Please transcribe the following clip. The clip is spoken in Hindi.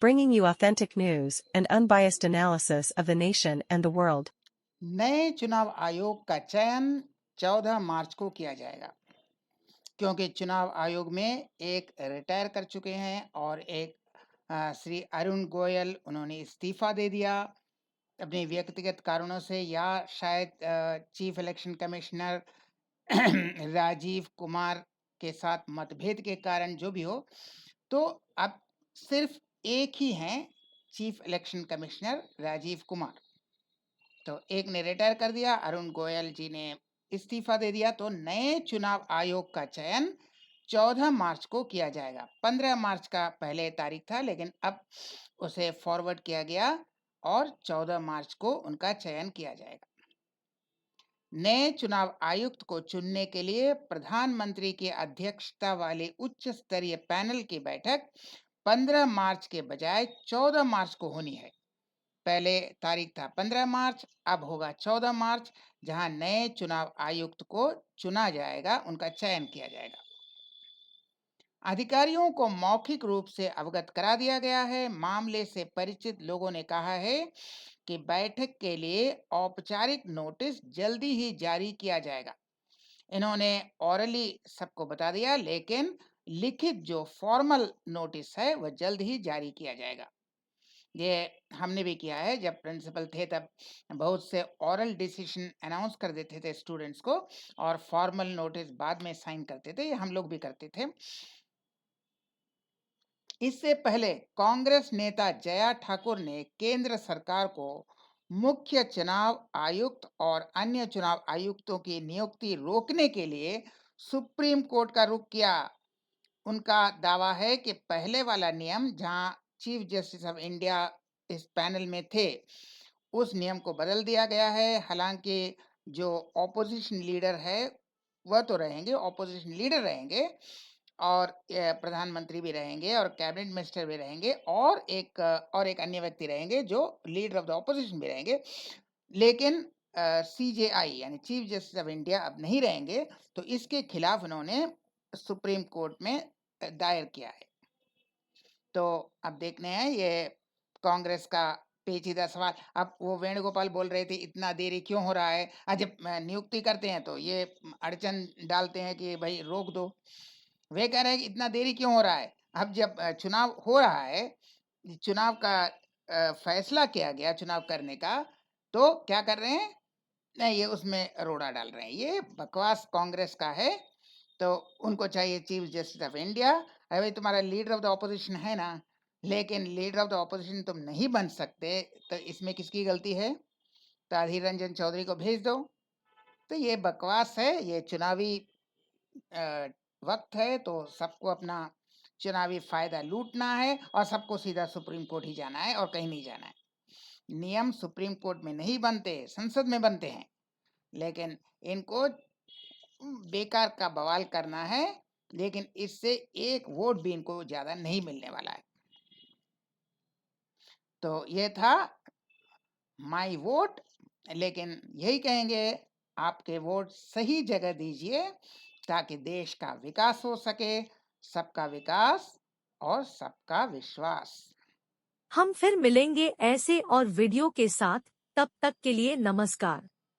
bringing you authentic news and unbiased analysis of the nation and the world. नए चुनाव आयोग का चयन 14 मार्च को किया जाएगा, क्योंकि चुनाव आयोग में एक रिटायर कर चुके हैं और एक श्री अरुण गोयल, उन्होंने इस्तीफा दे दिया अपने व्यक्तिगत कारणों से, या शायद chief election commissioner Rajiv Kumar के साथ मतभेद के कारण, जो भी हो। तो अब सिर्फ एक ही हैं chief election commissioner Rajiv Kumar. तो एक ने रिटायर कर दिया, अरुण गोयल जी ने इस्तीफा दे दिया। तो नए चुनाव आयोग का चयन 14 मार्च को किया जाएगा। 15 मार्च का पहले तारीख था, लेकिन अब उसे फॉरवर्ड किया गया और 14 मार्च को उनका चयन किया जाएगा। नए चुनाव आयुक्त को चुनने के लिए प्रधानमंत्री की अध्यक्षता वाले उच्च स्तरीय पैनल की बैठक 15 मार्च के बजाय 14 मार्च को होनी है। पहले तारीख था 15 मार्च, अब होगा 14 मार्च, जहां नए चुनाव आयुक्त को चुना जाएगा, उनका चयन किया जाएगा। अधिकारियों को मौखिक रूप से अवगत करा दिया गया है। मामले से परिचित लोगों ने कहा है कि बैठक के लिए औपचारिक नोटिस जल्दी ही जारी किया जाएगा। इन्होंने ऑरली सबको बता दिया, लेकिन लिखित जो फॉर्मल नोटिस है वह जल्द ही जारी किया जाएगा। ये हमने भी किया है। जब प्रिंसिपल थे तब बहुत से ऑरल डिसीजन अनाउंस कर देते थे स्टूडेंट्स को, और फॉर्मल नोटिस बाद में साइन करते थे। ये हम लोग भी करते थे। इससे पहले कांग्रेस नेता जया ठाकुर ने केंद्र सरकार को मुख्य चुनाव आयुक्त और अन्य चुनाव आयुक्तों की नियुक्ति रोकने के लिए सुप्रीम कोर्ट का रुख किया। उनका दावा है कि पहले वाला नियम, जहां चीफ जस्टिस ऑफ इंडिया इस पैनल में थे, उस नियम को बदल दिया गया है। हालांकि जो ऑपोजिशन लीडर है वह तो रहेंगे, ऑपोजिशन लीडर रहेंगे, और प्रधानमंत्री भी रहेंगे, और कैबिनेट मिनिस्टर भी रहेंगे, और एक अन्य व्यक्ति रहेंगे जो लीडर ऑफ द ऑपोजिशन भी रहेंगे। लेकिन सीजेआई यानी चीफ जस्टिस ऑफ इंडिया अब नहीं रहेंगे। तो इसके खिलाफ उन्होंने सुप्रीम कोर्ट में दायर किया है। तो अब देखने हैं ये कांग्रेस का पेचीदा सवाल। अब वो वेणुगोपाल बोल रहे थे इतना देरी क्यों हो रहा है। जब नियुक्ति करते हैं तो ये अड़चन डालते हैं कि भाई रोक दो। वे कह रहे हैं कि इतना देरी क्यों हो रहा है। अब जब चुनाव हो रहा है, चुनाव का फैसला किया गया चुनाव करने का, तो क्या कर रहे हैं, नहीं ये उसमें रोड़ा डाल रहे हैं। ये बकवास कांग्रेस का है। तो उनको चाहिए चीफ जस्टिस ऑफ इंडिया। अरे भाई, तुम्हारा लीडर ऑफ द ऑपोजिशन है ना, लेकिन लीडर ऑफ द ऑपोजिशन तुम नहीं बन सकते, तो इसमें किसकी गलती है। तो अधीर रंजन चौधरी को भेज दो। तो ये बकवास है। ये चुनावी वक्त है, तो सबको अपना चुनावी फायदा लूटना है, और सबको सीधा सुप्रीम कोर्ट ही जाना है और कहीं नहीं जाना है। नियम सुप्रीम कोर्ट में नहीं बनते, संसद में बनते हैं। लेकिन इनको बेकार का बवाल करना है, लेकिन इससे एक वोट भी इनको ज्यादा नहीं मिलने वाला है। तो ये था माई वोट। लेकिन यही कहेंगे, आपके वोट सही जगह दीजिए ताकि देश का विकास हो सके। सबका विकास और सबका विश्वास। हम फिर मिलेंगे ऐसे और वीडियो के साथ। तब तक के लिए नमस्कार।